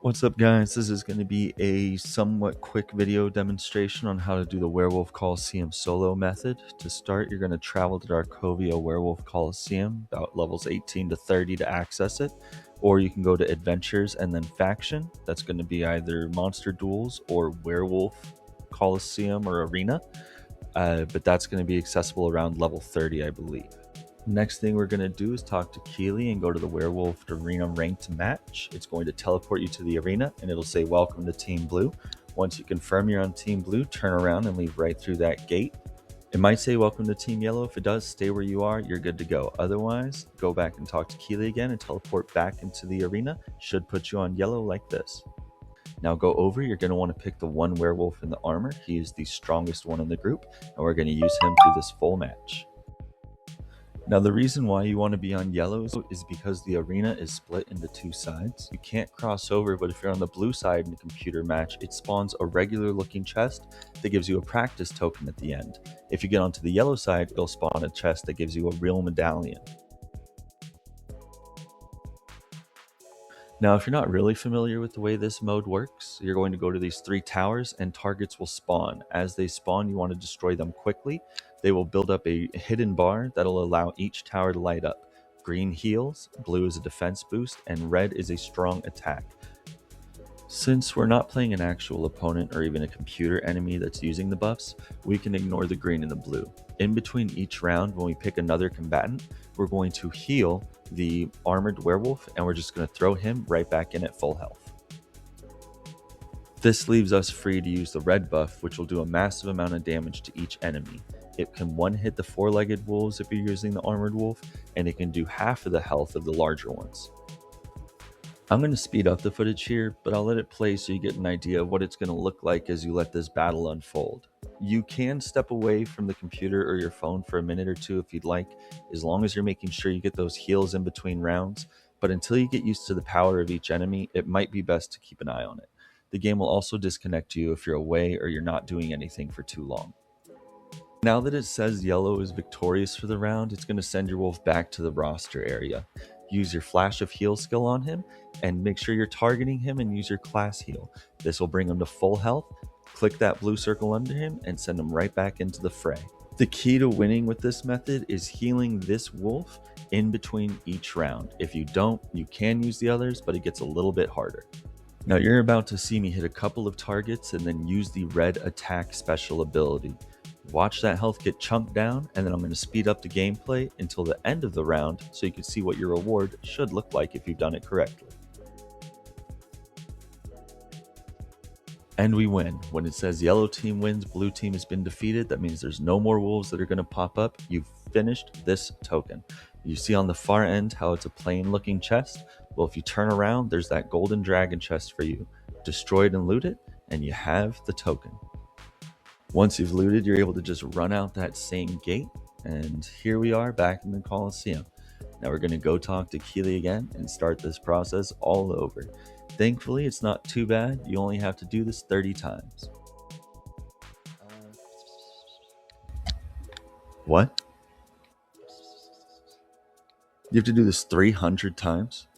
What's up, guys? This is going to be a somewhat quick video demonstration on how to do the Werewolf Coliseum solo method. To start, you're going to travel to Darkovia Werewolf Coliseum, about levels 18 to 30 to access it, or you can go to Adventures and then Faction. That's going to be either Monster Duels or Werewolf Coliseum or Arena, but that's going to be accessible around level 30, I believe. Next thing we're going to do is talk to Keely and go to the Werewolf Arena ranked match. It's going to teleport you to the arena and it'll say welcome to Team Blue. Once you confirm you're on Team Blue, turn around and leave right through that gate. It might say welcome to Team Yellow. If it does, stay where you are, you're good to go. Otherwise, go back and talk to Keely again and teleport back into the arena. Should put you on yellow like this. Now go over, you're going to want to pick the one werewolf in the armor. He is the strongest one in the group and we're going to use him through this full match. Now the reason why you want to be on yellows is because the arena is split into two sides. You can't cross over, but if you're on the blue side in a computer match, it spawns a regular looking chest that gives you a practice token at the end. If you get onto the yellow side, it'll spawn a chest that gives you a real medallion. Now, if you're not really familiar with the way this mode works, you're going to go to these three towers and targets will spawn. As they spawn, you want to destroy them quickly. They will build up a hidden bar that'll allow each tower to light up. Green heals, blue is a defense boost, and red is a strong attack. Since we're not playing an actual opponent or even a computer enemy that's using the buffs, we can ignore the green and the blue. In between each round, when we pick another combatant, we're going to heal the armored werewolf and we're just going to throw him right back in at full health. This leaves us free to use the red buff, which will do a massive amount of damage to each enemy. It can one-hit the four-legged wolves if you're using the armored wolf, and it can do half of the health of the larger ones. I'm going to speed up the footage here, but I'll let it play so you get an idea of what it's going to look like as you let this battle unfold. You can step away from the computer or your phone for a minute or two if you'd like, as long as you're making sure you get those heals in between rounds, but until you get used to the power of each enemy, it might be best to keep an eye on it. The game will also disconnect you if you're away or you're not doing anything for too long. Now that it says yellow is victorious for the round, it's going to send your wolf back to the roster area. Use your flash of heal skill on him and make sure you're targeting him and use your class heal. This will bring him to full health. Click that blue circle under him and send him right back into the fray. The key to winning with this method is healing this wolf in between each round. If you don't, you can use the others, but it gets a little bit harder. Now you're about to see me hit a couple of targets and then use the red attack special ability. Watch that health get chunked down, and then I'm going to speed up the gameplay until the end of the round so you can see what your reward should look like if you've done it correctly. And we win. When it says yellow team wins, blue team has been defeated, that means there's no more wolves that are going to pop up. You've finished this token. You see on the far end how it's a plain looking chest? Well, if you turn around, there's that golden dragon chest for you. Destroy it and loot it, and you have the token. Once you've looted, you're able to just run out that same gate, and here we are back in the Coliseum. Now we're going to go talk to Keely again and start this process all over. Thankfully, it's not too bad. You only have to do this 30 times. What? You have to do this 300 times?